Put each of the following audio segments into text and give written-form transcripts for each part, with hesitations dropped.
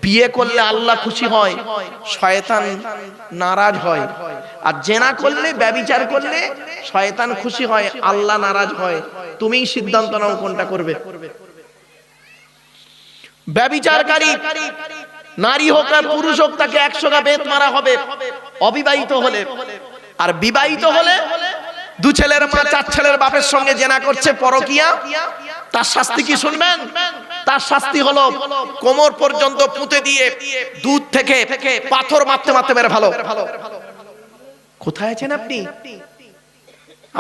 বিয়ে করলে আল্লাহ খুশি হয়, শয়তান নারাজ হয়। আর জেনা করলে, ব্যভিচার করলে শয়তান খুশি হয়, আল্লাহ নারাজ হয়। তুমিই সিদ্ধান্ত নাও কোনটা করবে। ব্যভিচারকারী নারী হোক আর পুরুষ হোক, তাকে 100 গা বেত মারা হবে অবিবাহিত হলে। আর বিবাহিত হলে, 2 ছেলের মা 4 ছেলের বাপের সঙ্গে জেনা করছে, পরকিয়া, তার শাস্তি কি শুনবেন? তার শাস্তি হলো কোমর পর্যন্ত পুঁতে দিয়ে দুধ থেকে পাথর মারতে মারতে মেরে ভালো। কোথায় আছেন আপনি?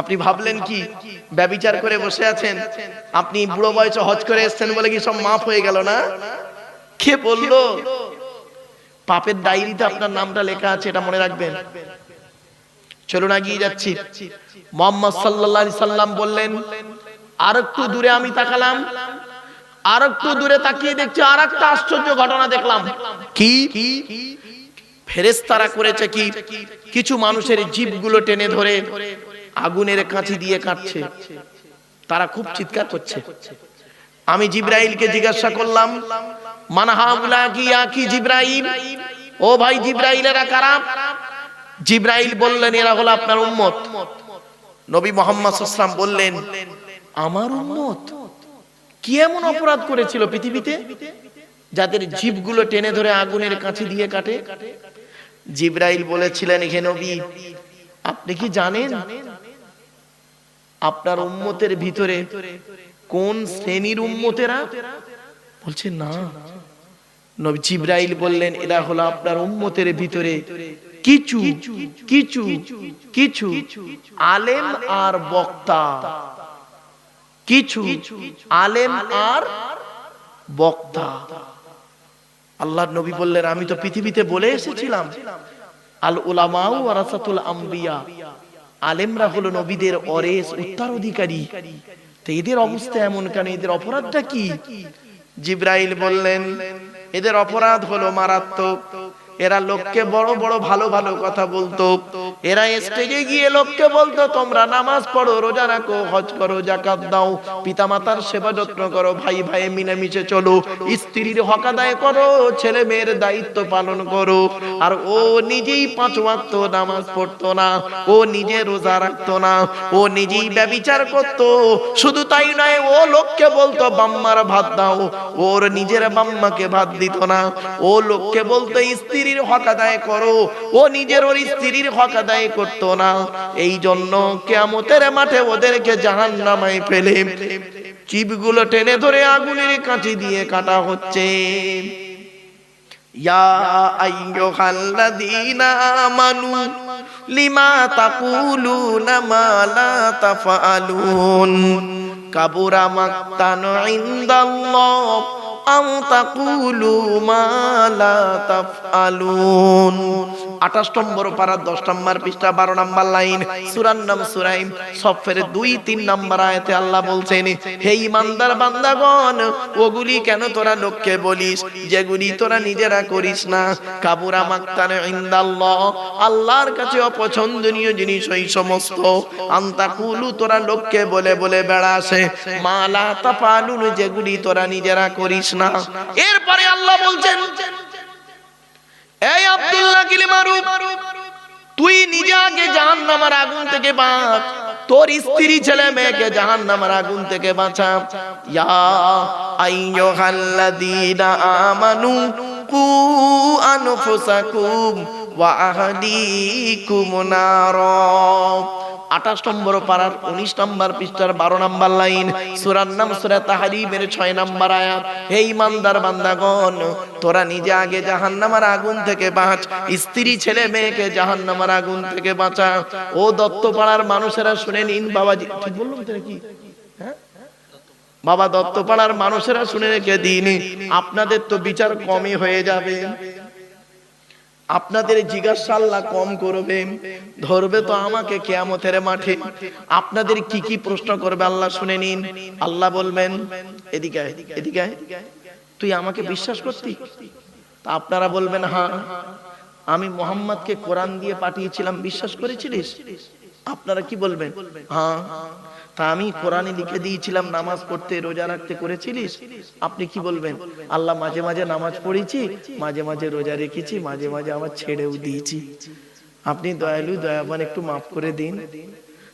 আপনি ভাবলেন কি ব্যভিচার করে বসে আছেন? আপনি বুড়ো বয়সে হজ করে এসেছেন বলে কি সব মাফ হয়ে গেল না? কে বললো? পাপের ডায়েরিতে আপনার নামটা লেখা আছে, এটা মনে রাখবেন। চলুন এগিয়ে যাচ্ছি। মুহাম্মদ সাল্লাল্লাহু আলাইহি সাল্লাম বললেন, আর একটু দূরে আমি তাকালাম, আর একটু দূরে তাকিয়ে দেখছি আর একটা আশ্চর্য ঘটনা দেখলাম। কি? ফেরেশতারা করেছে কি, কিছু মানুষের জিভগুলো টেনে ধরে আগুনের কাঁচি দিয়ে কাটছে। তারা খুব চিৎকার করছে। আমি জিবরাইলকে জিজ্ঞাসা করলাম, মান হাউলা কি জিবরাইল, ও ভাই জিবরাইল এরা কারা? জিবরাইল বললেন, এরা হলো আপনার উম্মত। নবী মুহাম্মদ সাল্লাল্লাহু আলাইহি ওয়াসাল্লাম বললেন, আমার উম্মত? কি এমন অপরাধ করেছিল পৃথিবীতে যাদের জিভগুলো টেনে ধরে আগুনের কাঁচি দিয়ে কাটে? জিবরাইল বলেছিলেন, হে নবী, আপনি কি জানেন আপনার উম্মতের ভিতরে কোন শ্রেণীর উম্মতেরা? বলছে না। নবী জিবরাইল বললেন, এরা হলো আপনার উম্মতের ভিতরে কিছু কিছু কিছু আলেম আর বক্তা। কিছু আলেম আর বক্তা। আল্লাহর নবী বললেন, আমি তো পৃথিবীতে বলে এসেছিলাম, আল উলামাউ ওয়ারাসাতুল আম্বিয়া, আলেমরা হলো নবীদের ওয়ারিস, উত্তরাধিকারী। তো এদের অবস্থা এমন কেন? এদের অপরাধটা কি? জিবরাইল বললেন, এদের অপরাধ হলো মারাত্মক। এরা লোককে বড় বড় ভালো ভালো কথা বলতো। এরা স্টেজে গিয়ে লোককে বলতো, তোমরা নামাজ পড়ো, রোজা রাখো, হজ করো, যাকাত দাও, পিতামাতার সেবা যত্ন করো, ভাই ভাই মিলেমিশে চলো, স্ত্রীর হক আদায় করো, ছেলে মেয়ের দায়িত্ব পালন করো। আর ও নিজেই 5 ওয়াক্ত নামাজ পড়তো না, ও নিজে রোজা রাখতো না, ও নিজেই ব্যভিচার করতো। শুধু তাই নয়, ও লোককে বলতো বাম্মার ভাত দাও, ওর নিজের বাম্মাকে ভাত দিত না। ও লোককে বলতো স্ত্রীর হক আদায় করো, ও নিজের ওর স্ত্রীর হক আদায় করতো না। এই জন্য কিয়ামতের মাঠে ওদেরকে জাহান্নামে ফেলে জিভগুলো টেনে ধরে আগুনের কাঁচি দিয়ে কাটা হচ্ছে। ইয়া আইয়ুহাল্লাযীনা আমানু লিমা তাকুলুনা মা লা তাফআলুন কাবুরা মাকতান ইনদাল্লাহ আও তাকুলু মা লা তাফআলুন। 28 নম্বর পারা 10 নম্বর পৃষ্ঠা 12 নম্বর লাইন, সূরার নাম সূরা সফের 2-3 নম্বর আয়াতে আল্লাহ বলছেন, হে ঈমানদার বান্দাগণ, ওগুলি কেন তোরা লোককে বলিস যেগুলি তোরা নিজেরা করিস না? কাবুরা মাকতান ইনদাল্লাহ, আল্লাহর কাছে অপছন্দনীয় জিনিস ওই সমস্ত। আনতাকুলু, তোরা লোককে বলে বলে বেড়াসে, মা লা তাফআলুন, যেগুলি তোরা নিজেরা করিস না। এরপরে আল্লাহ বলছেন, এই আব্দুল্লাহ কিলিমারু, তুই নিজে আগে জাহান্নামের আগুন থেকে বাঁচ, তোর স্ত্রী ছেলে মেয়েকে জাহান্নামের আগুন থেকে বাঁচা। ইয়া আইয়ুহাল্লাযীনা আমানু কু আনফুসাকুম ওয়া আহলিকুম নারা। 28 নম্বর পারার 19 নম্বর পৃষ্ঠার 12 নম্বর লাইন, সূরার নাম সূরা তাহরিমের 6 নম্বর আয়াত। হে ঈমানদার বান্দাগণ, তোরা নিজে আগে জাহান্নামের আগুন থেকে বাঁচ, স্ত্রী ছেলে মেয়েকে জাহান্নামের আগুন থেকে বাঁচা। ও দত্তপাড়ার মানুষেরা শুনে নিন, বাবাজি ঠিক বললাম তো নাকি? হ্যাঁ বাবা, দত্তপাড়ার মানুষেরা শুনে রেখে দিন, আপনাদের তো বিচার কমই হয়ে যাবে। আপনাদের জিজ্ঞাসা আল্লাহ কম করবে, ধরবে তো আমাকে কিয়ামতের মাঠে। আপনাদের কি কি প্রশ্ন করবে আল্লাহ শুনে নিন। আল্লাহ বলবেন, এদিকে আয়, এদিকে আয়, তুই আমাকে বিশ্বাস করতি? তা আপনারা বলবেন, হ্যাঁ। আমি মুহাম্মদকে কোরআন দিয়ে পাঠিয়েছিলাম, বিশ্বাস করেছিলিস? আপনারা কি বলবেন? হ্যাঁ। তা আমি কোরআনে লিখে দিয়েছিলাম নামাজ পড়তে রোজা রাখতে, করেছিলিস? আপনি কি বলবেন? আল্লাহ মাঝে মাঝে নামাজ পড়েছি, মাঝে মাঝে রোজা রেখেছি, মাঝে মাঝে আমার ছেড়েও দিয়েছি, আপনি দয়ালু দয়াবান, একটু মাফ করে দিন।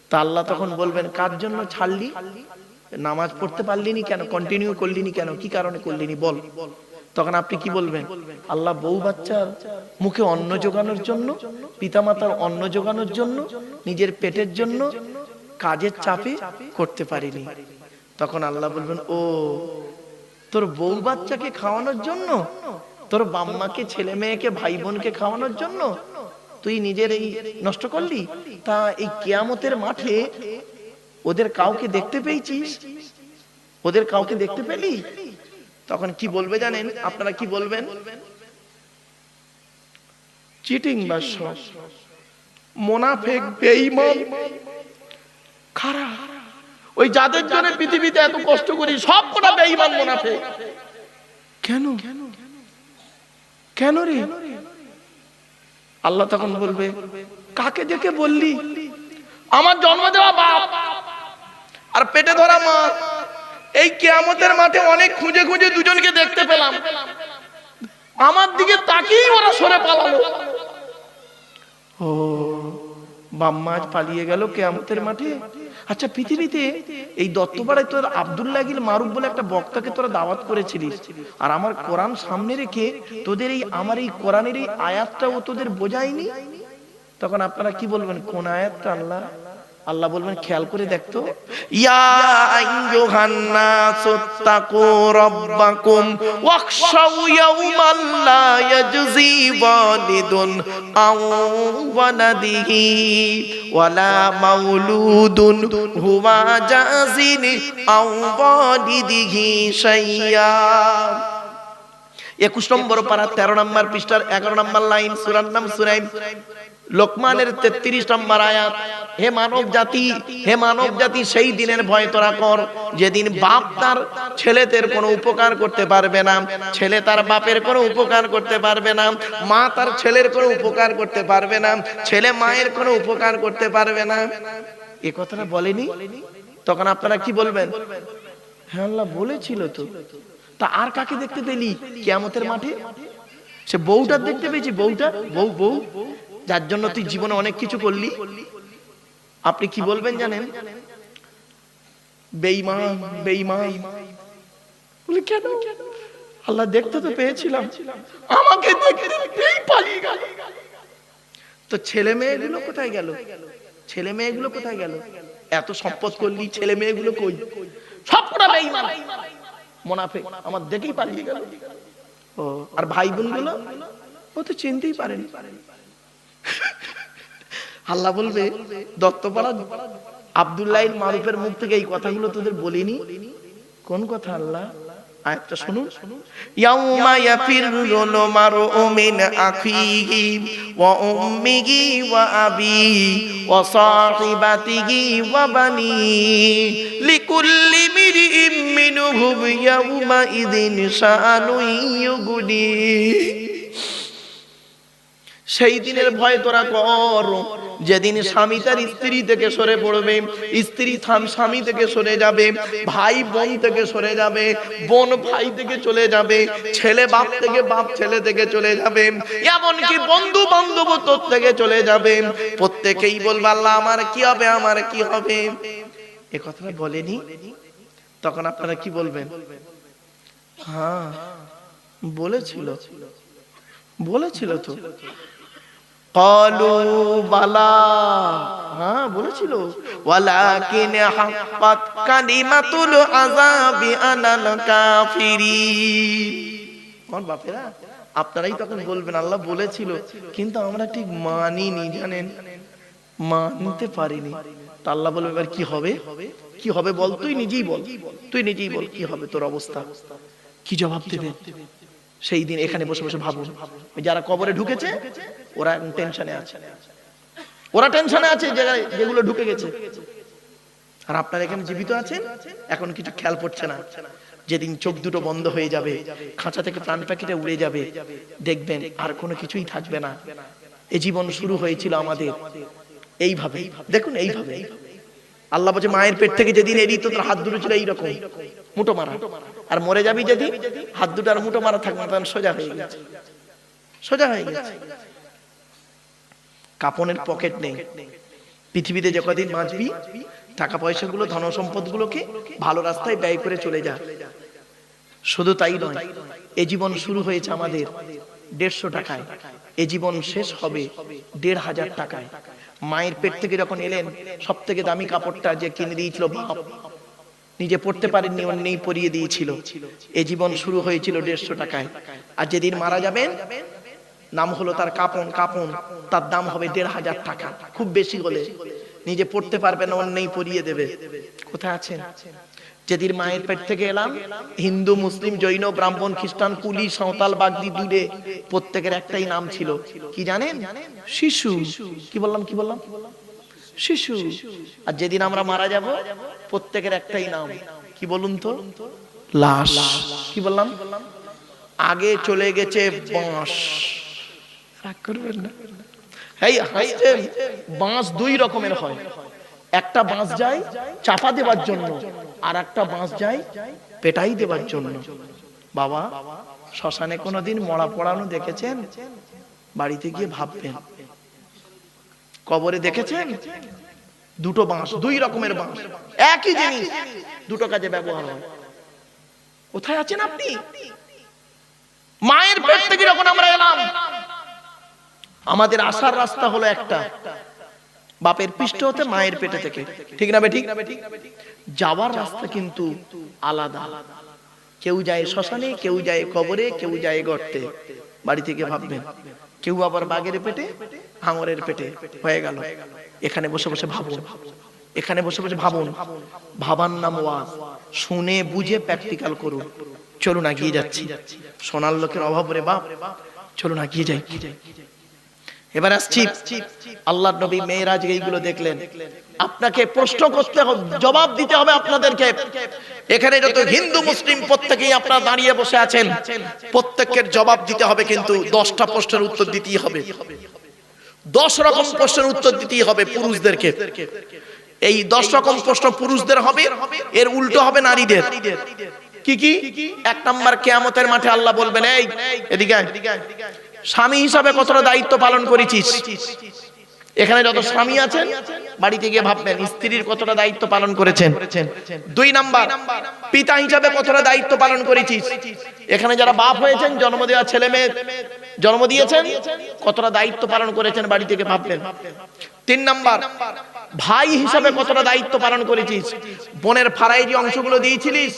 তা আল্লাহ তখন বলবেন কার জন্য ছাড়লি? নামাজ পড়তে পারলিনি কেন, কন্টিনিউ করলিনি কেন, কি কারণে করলিনি বল। তখন আপনি কি বলবেন? আল্লাহ বউ বাচ্চার মুখে অন্ন জোগানোর জন্য, পিতামাতার অন্ন জোগানোর জন্য, নিজের পেটের জন্য কাজের চাপে করতে পারিনি। তখন আল্লাহ বলবেন ও তোর বউ বাচ্চাকে খাওয়ানোর জন্য, তোর বাম্মাকে, ছেলে মেয়েকে, ভাই বোনকে খাওয়ানোর জন্য তুই নিজের এই নষ্ট করলি। তা এই কিয়ামতের মাঠে ওদের কাউকে দেখতে পেয়েছিস? ওদের কাউকে দেখতে পেলি? তখন কি বলবে জানেন? আপনারা কি বলবেন? চিটিং বাদশা, মুনাফিক, বেঈমান, খারাপ। ওই যাদের জন্য পৃথিবীতে এত কষ্ট করি সব কটা বেঈমান, মুনাফিক। কেন কেন রে? আল্লাহ তখন বলবে কাকে দেখে বললি? আমার জন্ম দেওয়া বাপ আর পেটে ধরা মা। এই কিয়ামতের মাঠে অনেক খুঁজে খুঁজে দুজনকে দেখতে পেলাম, আমার দিকে তাকিয়েই ওরা সরে পালালো। ও বাম্মা আজ পালিয়ে গেল কিয়ামতের মাঠে। আচ্ছা পৃথিবীতে এই দত্তপাড়ায় তোর আব্দুল্লাহ গিল মারুফ বলে একটা বক্তাকে তোরা দাওয়াত করেছিলিস, আর আমার কোরআন সামনে রেখে তোদের এই আমার এই কোরআনের এই আয়াতটাও তোদের বোঝায়নি। তখন আপনারা কি বলবেন? কোন আয়াতটা? আল্লাহ আল্লাহ বলবেন খেয়াল করে দেখতো, ইয়া আইয়ুহান নাসুত্তাকু রাব্বাকুম ওয়াখশাউ ইয়াওমান লা ইয়াজজি ওয়ালিদুন আন ওয়ালাদিহি ওয়ালা মাউলুদুন হুয়া জাযিন আন ওয়ালিদিহি শাইয়্যা। 21 নম্বর পারা 13 নম্বর পৃষ্ঠার 11 নম্বর লাইন, সূরার নাম সূরা লোকমানের 33 নম্বর আয়াত। হে মানব জাতি, হে মানব জাতি, সেই দিনের ভয় তোরা কর যেদিন বাপ তার ছেলেদের কোনো উপকার করতে পারবে না, ছেলে তার বাপের কোনো উপকার করতে পারবে না, মা তার ছেলের কোনো উপকার করতে পারবে না, ছেলে মায়ের কোনো উপকার করতে পারবে না। এই কথাটা বলেনি? তখন আপনারা কি বলবেন? হ্যাঁ আল্লাহ বলেছিল তো। তা আর কাকে দেখতে পেলি কিয়ামতের মাঠে? সে বউটা দেখতে পেয়েছি, বউটা, বউ বউ যার জন্য তুই জীবনে অনেক কিছু করলি। আপনি কি বলবেন জানেন? বেঈমান, বেঈমান। বলে কেন? আল্লাহ দেখতে তো পেয়েছিলাম, আমাকে দেখতে পেয়েই পালিয়ে গেল। তো ছেলে মেয়েগুলো কোথায় গেল? ছেলে মেয়েগুলো কোথায় গেল? এত সম্পদ করলি, ছেলে মেয়েগুলো কই? সবকটা বেঈমান, মুনাফিক, আমার দেখেই পালিয়ে গেল। ও আর ভাই বোনগুলো ও তো চিনতেই পারেনি। আল্লাহ বলবে দত্তপাড়া আব্দুল্লাহ মারুফের মুখ থেকে এই কথাগুলো তোদের বলিনি? কোন কথা আল্লাহ? আয়াতটা শুনুন, ইয়াউমা ইয়াফিরুল মারউ মিন আখিহি ওয়া উম্মিহি ওয়া আবিহি ওয়া সাহিবাতিহি ওয়া বানিহি লিকুল্লি মিরইম মিনহুম ইয়াউমা ইযিন শাআনুন ইউগনি। সেই দিনের ভয় তোরা কর যেদিন স্বামী তার স্ত্রী থেকে সরে পড়বে, স্ত্রী স্বামী থেকে সরে যাবে, ভাই বোন থেকে সরে যাবে, বোন ভাই থেকে চলে যাবে, ছেলে বাপ থেকে, বাপ ছেলে থেকে চলে যাবে, এমনকি বন্ধু বান্ধব তোর থেকে চলে যাবে। প্রত্যেকেই বলবে আল্লাহ আমার কি হবে, আমার কি হবে। এ কথাটা বলেনি? তখন আপনারা কি বলবেন? হ্যাঁ বলেছিল, বলেছিল তো। ক্বালু বালা, হ্যাঁ বলেছিল। ওয়ালাকিন হাক্কাত কালিমাতুল আযাবি আলাল কাফিরিন। কোন বাপেরা আপনারাই তখন বলবেন আল্লাহ বলেছিল, কিন্তু আমরা ঠিক মানিনি, জানেন, মানতে পারিনি। তা আল্লাহ বলবে এবার কি হবে? কি হবে বল, তুই নিজেই বল, তুই নিজেই বল কি হবে তোর অবস্থা। কি জবাব দেবে সেই দিন? এখানে বসে বসে ভাবুন। যারা কবরে ঢুকেছে ওরা টেনশনে আছে, ওরা টেনশনে আছে যেগুলো ঢুকে গেছে। আর আপনারা এখানে জীবিত আছেন, এখন কিছু খেয়াল পড়ছে না। যেদিন চোখ দুটো বন্ধ হয়ে যাবে, খাঁচা থেকে প্রাণ পাখিটা উড়ে যাবে, দেখবেন আর কোনো কিছুই থাকবে না। এই জীবন শুরু হয়েছিল আমাদের এইভাবে, দেখুন এইভাবে। আল্লাহ বলছে মায়ের পেট থেকে যেদিন এলি তো তোর হাত দুটো ছিল এইরকম মুঠো মারা, আর মরে যাবি যেদিন হাত দুটো আর মুঠো মারা থাকবে না, তখন সোজা হয়ে গেছে, সোজা হয়ে গেছে। কাপনের পকেট নেই, পৃথিবীতে যে কদিন বাঁচবি টাকা পয়সাগুলো ধন সম্পদগুলোকে ভালো রাস্তায় ব্যয় করে চলে যা। শুধু তাই নয়, এ জীবন শুরু হয়েছে আমাদের 150 টাকায়, এ জীবন শেষ হবে 1500 টাকায়। মায়ের পেট থেকে যখন এলেন সব থেকে দামি কাপড়টা যে কিনে দিয়েছিল বাপ, নিজে পড়তে পারেননি অন্যই পরিয়ে দিয়েছিল। এ জীবন শুরু হয়েছিল 150 টাকায়, আর যেদিন মারা যাবেন নাম হলো তার কাপন, কাপন তার দাম হবে 1500 টাকা, খুব বেশি হলে। নিজে পড়তে পারবে না, অন্যই পরিয়ে দেবে। কোথায় আছেন? যেদিন মায়ের পেট থেকে এলাম, হিন্দু, মুসলিম, জৈন, ব্রাহ্মণ, খ্রিস্টান, কুলি, সাঁওতাল, বাগদি, দুলে প্রত্যেকের একটাই নাম ছিল, কি জানেন? শিশু। কি বললাম? কি বললাম? শিশু। আর যেদিন আমরা মারা যাব প্রত্যেকের একটাই নাম, কি বলুন তো? লাশ। কি বললাম? আগে চলে গেছে বাঁশ। রাগ করবেন না, এই হাসছেন। বাঁশ দুই রকমের হয়, একটা বাঁশ যায় চাপা দেবার জন্য, আর একটা বাঁশ যায় পেটাই দেবার জন্য। বাবা, শ্মশানে কোনোদিন মরা পড়ানো দেখেছেন? বাড়িতে গিয়ে ভাববেন। কবরে দেখেছেন? দুটো বাঁশ, দুই রকমের বাঁশ, একই জিনিস, দুটো কাজে ব্যবহার হয়। কোথায় আছেন আপনি? মায়ের পেট থেকে যখন আমরা এলাম, আমাদের আসার রাস্তা হলো একটা, বাপের পৃষ্ঠ হতে, মায়ের পেটে থেকে, ঠিক না বেঠিক? যাওয়ার রাস্তা কিন্তু আলাদা। কেউ যায় শ্মশানে, কেউ যায় কবরে, কেউ যায় গর্তে। বাড়ি থেকে ভাববেন। কেউ আবার বাঘের পেটে, হাঙরের পেটে হয়ে গেল। এখানে বসে বসে ভাবুন, এখানে বসে বসে ভাবুন। ভাবার নাম ওয়াজ, শুনে বুঝে প্র্যাকটিক্যাল করুন। চলুন এগিয়ে যাচ্ছি, সোনার লোকের অভাব রে বাপ, চলুন এগিয়ে যাই। এবার আসছি, আল্লাহর নবী মেরাজে এইগুলো দেখলেন। আপনাকে প্রশ্ন করতে হবে, জবাব দিতে হবে আপনাদেরকে। এখানে যত হিন্দু মুসলিম প্রত্যেকেই আপনারা দাঁড়িয়ে বসে আছেন, প্রত্যেকের জবাব দিতে হবে, কিন্তু 10টা প্রশ্নের উত্তর দিতেই হবে। 10 রকম প্রশ্নের উত্তর দিতেই হবে পুরুষদেরকে। এই 10 রকম প্রশ্ন পুরুষদের হবে, এর উল্টো হবে নারীদের। কি কি? 1 নাম্বার, কিয়ামতের মাঠে আল্লাহ বলবেন, এই এদিকে আয়, স্বামী হিসাবে কতটা দায়িত্ব পালন করেছিস? এখানে যত স্বামী আছেন বাড়িতে গিয়ে ভাববেন স্ত্রীর কতটা দায়িত্ব পালন করেছেন। 2 নাম্বার, পিতা হিসাবে কতটা দায়িত্ব পালন করেছিস? এখানে যারা বাপ হয়েছেন, জন্ম দেওয়া ছেলে মেয়ে জন্ম দিয়েছেন, কতটা দায়িত্ব পালন করেছেন বাড়ি থেকে ভাববেন। 3 নাম্বার, ভাই হিসাবে কতটা দায়িত্ব পালন করেছিস? বোনের ফারাই যে অংশগুলো দিয়েছিলিস।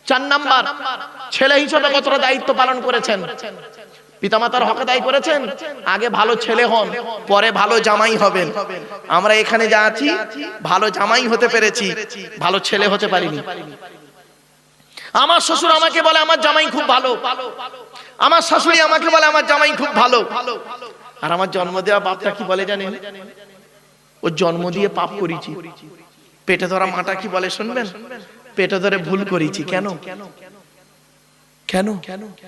4 নাম্বার, ছেলে হিসাবে কতটা দায়িত্ব পালন করেছেন? পিতামাতার হক আদায় করেছেন? আগে ভালো ছেলে হন, পরে ভালো জামাই হবেন। আমরা এখানে যা আছি ভালো জামাই হতে পেরেছি, ভালো ছেলে হতে পারিনি। আমার শ্বশুর আমাকে বলে আমার জামাই খুব ভালো, আমার শাশুড়ি আমাকে বলে আমার জামাই খুব ভালো। আর আমার জন্ম দেওয়া বাপটা কি বলে জানেন? ও জন্ম দিয়ে পাপ করেছি। পেটে ধরা মাটা কি বলে শুনবেন? পেটে ধরে ভুল করেছি। কেন? কেন?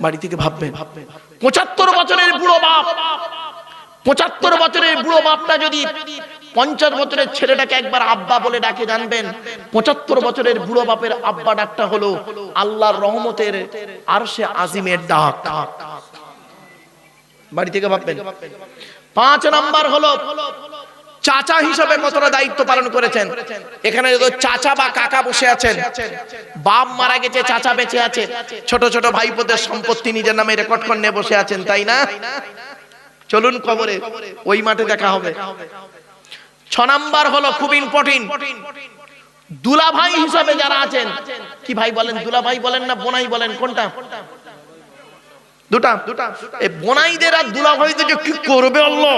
বাড়ি থেকে ভাববেন। 75 বছরের বুড়ো বাপ, 75 বছরের বুড়ো বাপটা যদি 50 বছরের ছেলেটাকে একবার আব্বা বলে ডাকে, জানবেন 75 বছরের বুড়ো বাপের আব্বা ডাকটা হলো আল্লাহর রহমতের আরশে আজিমের ডাক। বাড়ি থেকে ভাববেন। 5 নাম্বার হলো চাচা হিসাবে কতটা দায়িত্ব পালন করেছেন? এখানে যদি চাচা বা কাকা বসে আছেন, বাপ মারা গেছে, চাচা বেঁচে আছে, ছোট ছোট ভাইপোদের সম্পত্তি নিজের নামে রেকর্ড করে নিয়ে বসে আছেন, তাই না? চলুন কবরে, ওই মাঠে দেখা হবে। 6 নাম্বার হলো খুব ইম্পর্টেন্ট, দুলা ভাই হিসাবে যারা আছেন। কি ভাই বলেন? দুলা ভাই বলেন না বোনাই বলেন? কোনটা? দুটা। এই বোনাইদের আর দুলা ভাইদের যে কি করবে আল্লাহ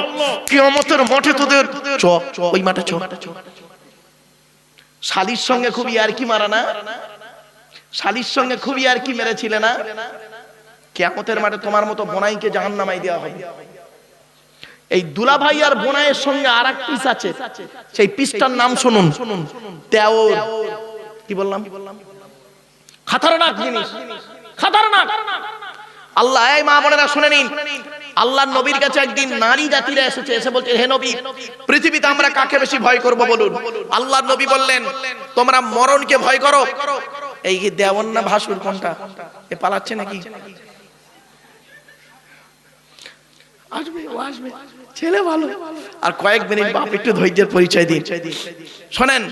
কিয়ামতের মাঠে, তোদের চ ওই মাঠে চ। শালির সঙ্গে খুব ইয়ারকি মারা না? শালির সঙ্গে খুব ইয়ারকি মেরেছিলে না? কিয়ামতের মাঠে তোমার মতো বোনাইকে জাহান্নামায় দেওয়া হবে। এই দুলা ভাই আর বোনাইয়ের সঙ্গে আরেক পিস আছে, সেই পিসটার নাম শুনুন, দেওর। কি বললাম? খাতারনাক জিনিস, খাতারনাক। আল্লাহ, এই মা বোনেরা শুনে নিন, আল্লাহর নবীর কাছে একদিন নারী জাতিরা এসেছে, এসে বলছে, হে নবী, পৃথিবীতে আমরা কাকে বেশি ভয় করব বলুন? আল্লাহর নবী বললেন, তোমরা মরণকে ভয় করো। এই কি দেওয়ান না ভাসুর কোনটা? এ পালাচ্ছে নাকি? আসবে, ও আসবে, ছেলে ভালো। আর কয়েক মিনিট বাপ একটু ধৈর্যের পরিচয় দিন। শোনেন,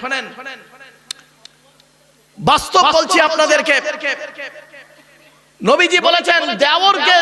বাস্তব বলছি আপনাদেরকে, নবীজি বলেছেন দেওরকে